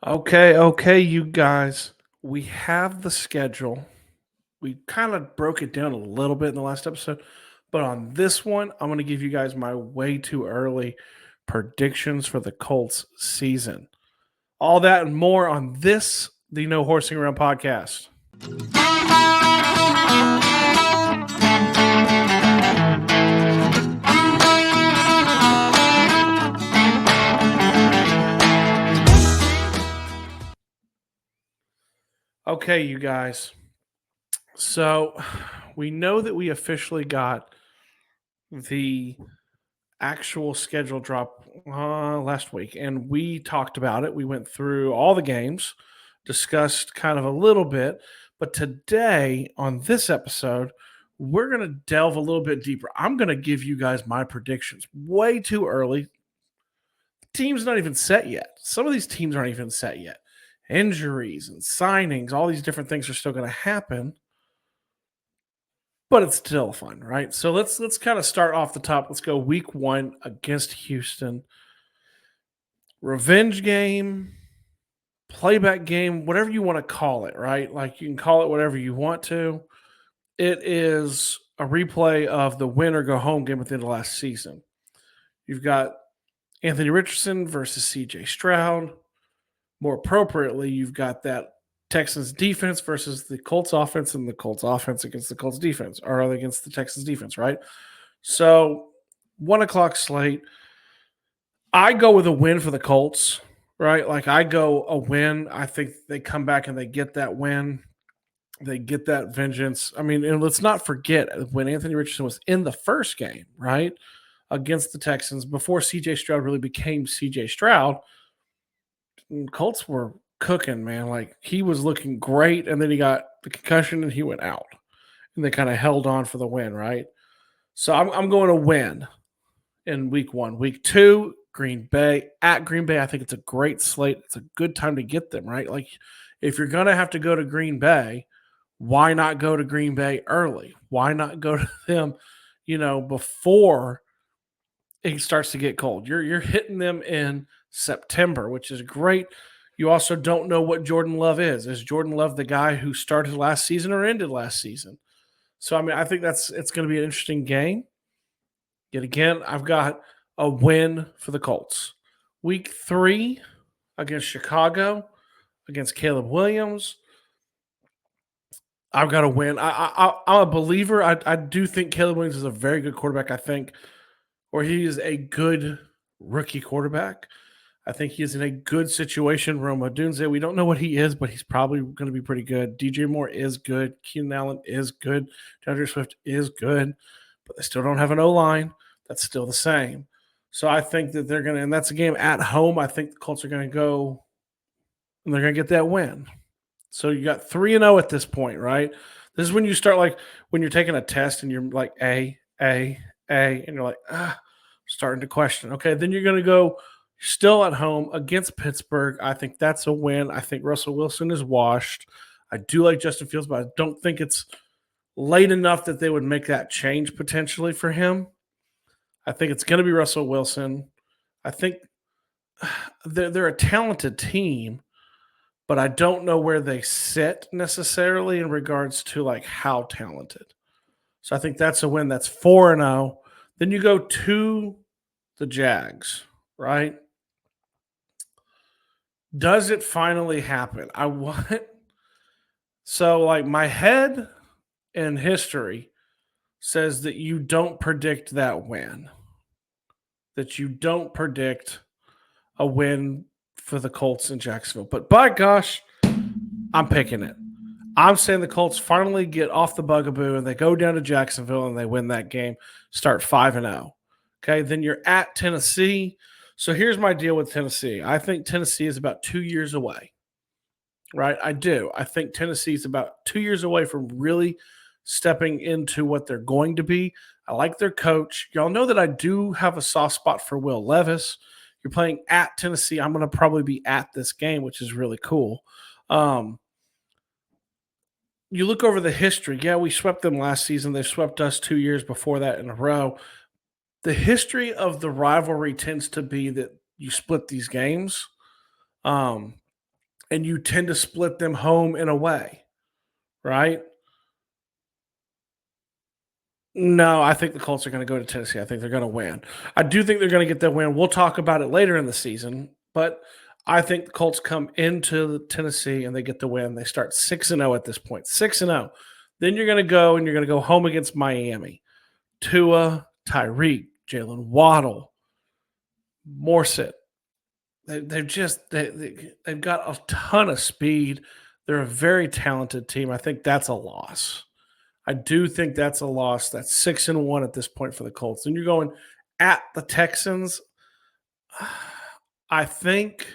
Okay, you guys. We have the schedule. We kind of broke it down a little bit in the last episode, but on this one, I'm going to give you guys my way too early predictions for the Colts season. All that and more on this, the No Horsing Around podcast. Okay, you guys. So we know that we officially got the actual schedule drop last week, and we talked about it. We went through all the games, discussed kind of a little bit, but today on this episode, we're going to delve a little bit deeper. I'm going to give you guys my predictions way too early. Team's not even set yet. Some of these teams aren't even set yet. Injuries and signings, all these different things are still going to happen, but it's still fun, right? So let's kind of start off the top. Let's go week 1 against Houston. Revenge game, playback game, whatever you want to call it, right? Like you can call it whatever you want to. It is a replay of the win or go home game at the end of last season. You've got Anthony Richardson versus CJ Stroud. More appropriately, you've got that Texans defense versus the Colts offense and the Colts offense against the Colts defense or against the Texans defense, right? So 1:00 slate. I go with a win for the Colts, right? Like I go a win. I think they come back and they get that win. They get that vengeance. I mean, and let's not forget when Anthony Richardson was in the first game, right? Against the Texans before CJ Stroud really became CJ Stroud. Colts were cooking, man. Like he was looking great, and then he got the concussion and he went out. And they kind of held on for the win, right? So I'm going to win in week 1. Week 2, Green Bay. At Green Bay, I think it's a great slate. It's a good time to get them, right? Like if you're going to have to go to Green Bay, why not go to Green Bay early? Why not go to them, before it starts to get cold? You're hitting them in September, which is great. You also don't know what Jordan Love is. Is Jordan Love the guy who started last season or ended last season? So I mean, I think it's going to be an interesting game. Yet again, I've got a win for the Colts. Week 3 against Chicago, against Caleb Williams. I've got to win. I'm a believer. I do think Caleb Williams is a very good quarterback. I think, or he is a good rookie quarterback. I think he is in a good situation. Roma Dunze, we don't know what he is, but he's probably going to be pretty good. DJ Moore is good. Keenan Allen is good. DeAndre Swift is good, but they still don't have an O-line. That's still the same. So I think that they're going to, and that's a game at home. I think the Colts are going to go and they're going to get that win. So you got 3-0 at this point, right? This is when you start like when you're taking a test and you're like A, and you're like, starting to question. Okay, then you're going to go still at home against Pittsburgh. I think that's a win. I think Russell Wilson is washed. I do like Justin Fields, but I don't think it's late enough that they would make that change potentially for him. I think it's going to be Russell Wilson. I think they're a talented team, but I don't know where they sit necessarily in regards to like how talented. So I think that's a win. That's 4-0. Then you go to the Jags, right? Does it finally happen? I want so like my head and history says that you don't predict that win. That you don't predict a win for the Colts in Jacksonville. But by gosh, I'm picking it. I'm saying the Colts finally get off the bugaboo and they go down to Jacksonville and they win that game, start 5-0. Okay, then you're at Tennessee. So here's my deal with Tennessee. I think Tennessee is about 2 years away, right? I do. I think Tennessee is about 2 years away from really stepping into what they're going to be. I like their coach. Y'all know that I do have a soft spot for Will Levis. You're playing at Tennessee. I'm going to probably be at this game, which is really cool. You look over the history. Yeah, we swept them last season. They swept us 2 years before that in a row. The history of the rivalry tends to be that you split these games. and you tend to split them home and away, right? No, I think the Colts are going to go to Tennessee. I think they're going to win. I do think they're going to get that win. We'll talk about it later in the season, but I think the Colts come into Tennessee and they get the win. They start 6-0 at this point. 6-0. Then you're going to go and you're going to go home against Miami. Tua, Tyreek, Jalen Waddle, Morset. They've got a ton of speed. They're a very talented team. I think that's a loss. I do think that's a loss. That's 6-1 at this point for the Colts. And you're going at the Texans. I think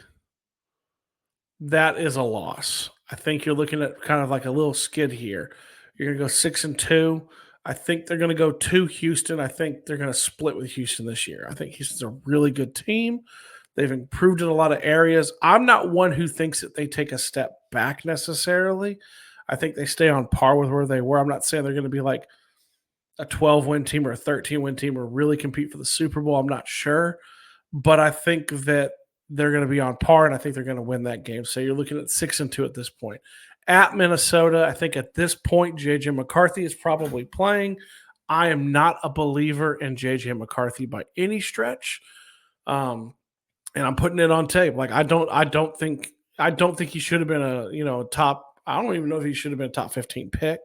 that is a loss. I think you're looking at kind of like a little skid here. You're going to go 6-2. I think they're going to go to Houston. I think they're going to split with Houston this year. I think Houston's a really good team. They've improved in a lot of areas. I'm not one who thinks that they take a step back necessarily. I think they stay on par with where they were. I'm not saying they're going to be like a 12-win team or a 13-win team or really compete for the Super Bowl. I'm not sure. But I think that they're going to be on par, and I think they're going to win that game. So you're looking at 6-2 at this point. At Minnesota, I think at this point, J.J. McCarthy is probably playing. I am not a believer in J.J. McCarthy by any stretch. And I'm putting it on tape. Like I don't think he should have been a top. I don't even know if he should have been a top 15 pick.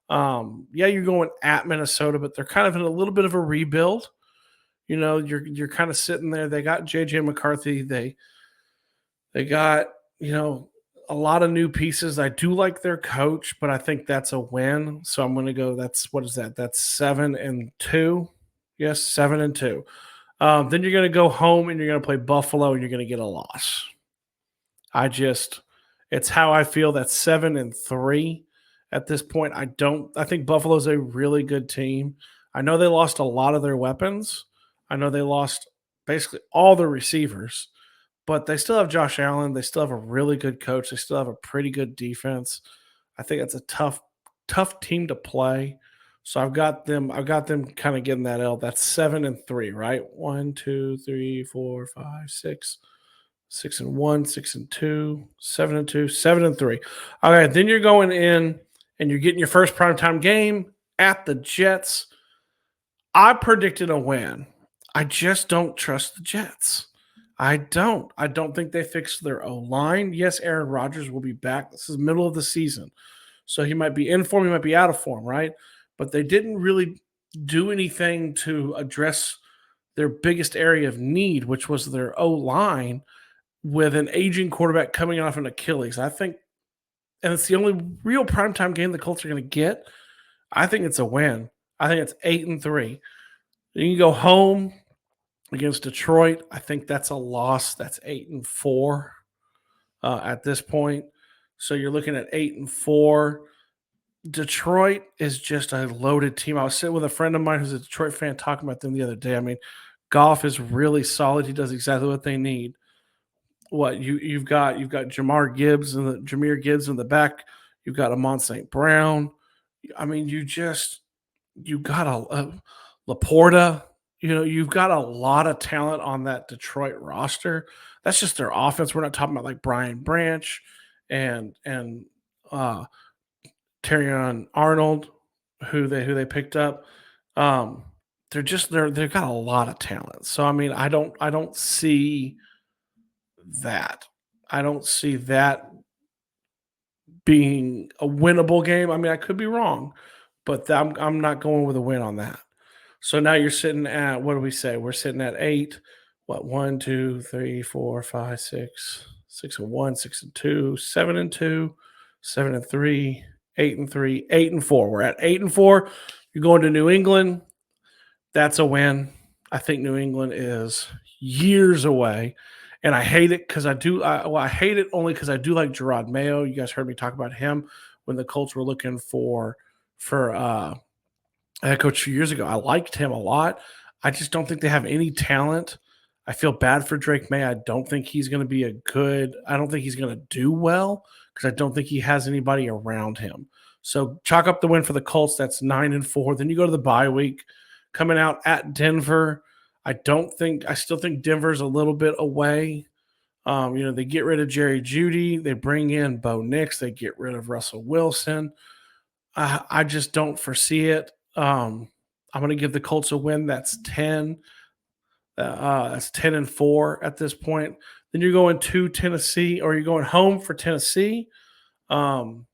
Yeah, you're going at Minnesota, but they're kind of in a little bit of a rebuild. You're kind of sitting there. They got JJ McCarthy. They got a lot of new pieces. I do like their coach, but I think that's a win. So I'm going to go. What is that? That's 7-2. Yes, 7-2. Then you're going to go home and you're going to play Buffalo and you're going to get a loss. It's how I feel. That's 7-3 at this point. I think Buffalo's a really good team. I know they lost a lot of their weapons. I know they lost basically all their receivers, but they still have Josh Allen. They still have a really good coach. They still have a pretty good defense. I think it's a tough team to play. So I've got them kind of getting that L. That's 7-3, right? 1, 2, 3, 4, 5, 6. 6-1, 6-2, 7-2, 7-3. All right, then you're going in and you're getting your first primetime game at the Jets. I predicted a win. I just don't trust the Jets. I don't think they fixed their O-line. Yes, Aaron Rodgers will be back. This is middle of the season. So he might be in form, he might be out of form, right? But they didn't really do anything to address their biggest area of need, which was their O-line with an aging quarterback coming off an Achilles. I think, and it's the only real primetime game the Colts are going to get. I think it's a win. I think it's 8-3. You can go home against Detroit. I think that's a loss. That's 8-4 at this point. So you're looking at 8-4. Detroit is just a loaded team. I was sitting with a friend of mine who's a Detroit fan talking about them the other day. I mean, Goff is really solid. He does exactly what they need. You've got Jameer Gibbs in the back. You've got Amon St. Brown. I mean, you got a Laporta. You've got a lot of talent on that Detroit roster. That's just their offense. We're not talking about like Brian Branch and Terrion Arnold, who they picked up. They've got a lot of talent. So I mean, I don't see that. I don't see that being a winnable game. I mean, I could be wrong, but I'm not going with a win on that. So now you're sitting at, what do we say? We're sitting at 8. What, 1, 2, 3, 4, 5, 6, 6-1, 6-2, 7-2, 7-3, 8-3, 8-4. We're at 8-4. You're going to New England. That's a win. I think New England is years away. And I hate it because I hate it only because I do like Gerard Mayo. You guys heard me talk about him when the Colts were looking for head coach 2 years ago. I liked him a lot. I just don't think they have any talent. I feel bad for Drake May. I don't think he's going to be I don't think he's going to do well because I don't think he has anybody around him. So chalk up the win for the Colts. That's 9-4. Then you go to the bye week, coming out at Denver. I still think Denver's a little bit away. They get rid of Jerry Judy, they bring in Bo Nix, they get rid of Russell Wilson. I just don't foresee it. I'm going to give the Colts a win. That's 10. That's 10-4 at this point. Then you're going to Tennessee, or you're going home for Tennessee. Um,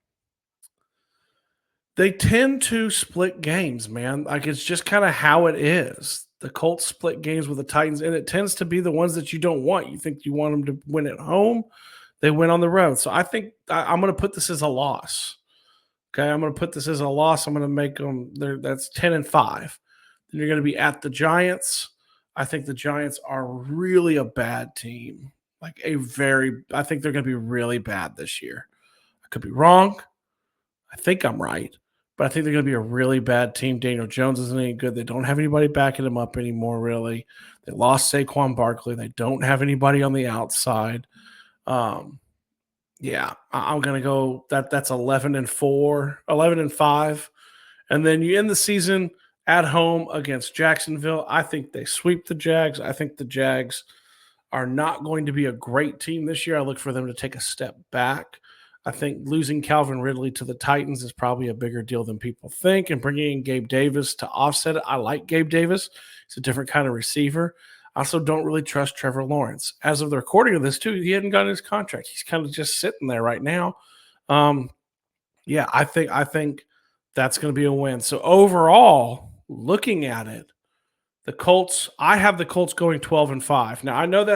they tend to split games, man. Like it's just kind of how it is. The Colts split games with the Titans, and it tends to be the ones that you don't want. You think you want them to win at home, they win on the road. So I think I'm going to put this as a loss. Okay, I'm going to put this as a loss. I'm going to make them there. That's 10-5. Then you're going to be at the Giants. I think the Giants are really a bad team. I think they're going to be really bad this year. I could be wrong. I think I'm right, but I think they're going to be a really bad team. Daniel Jones isn't any good. They don't have anybody backing him up anymore, really. They lost Saquon Barkley. They don't have anybody on the outside. Yeah, I'm going to go that's 11-4, 11-5. And then you end the season at home against Jacksonville. I think they sweep the Jags. I think the Jags are not going to be a great team this year. I look for them to take a step back. I think losing Calvin Ridley to the Titans is probably a bigger deal than people think, and bringing in Gabe Davis to offset it. I like Gabe Davis. He's a different kind of receiver. I also don't really trust Trevor Lawrence. As of the recording of this, too, he hadn't gotten his contract. He's kind of just sitting there right now. Yeah, I think that's going to be a win. So overall, looking at it, I have the Colts going 12-5. Now I know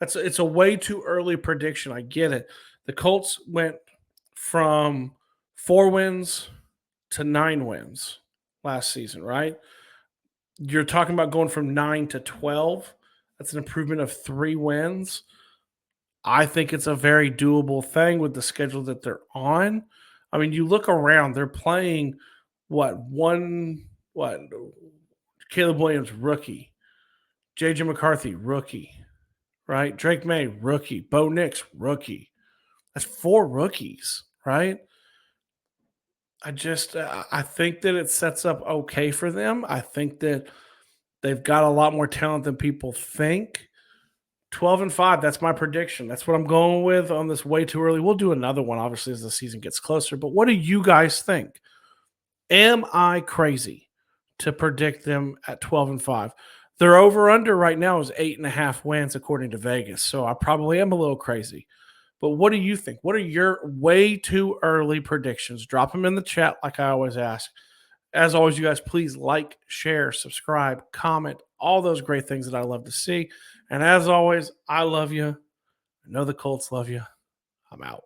it's a way too early prediction. I get it. The Colts went from 4 wins to 9 wins last season, right? You're talking about going from 9 to 12. That's an improvement of 3 wins. I think it's a very doable thing with the schedule that they're on. I mean, you look around, they're playing what Caleb Williams, rookie. JJ McCarthy, rookie. Right? Drake May, rookie. Bo Nix, rookie. That's 4 rookies, right? I think that it sets up okay for them. I think that they've got a lot more talent than people think. 12-5, that's my prediction. That's what I'm going with on this way too early. We'll do another one, obviously, as the season gets closer. But what do you guys think? Am I crazy to predict them at 12-5? Their over-under right now is 8.5 wins, according to Vegas. So I probably am a little crazy. But what do you think? What are your way too early predictions? Drop them in the chat like I always ask. As always, you guys, please like, share, subscribe, comment, all those great things that I love to see. And as always, I love you. I know the Colts love you. I'm out.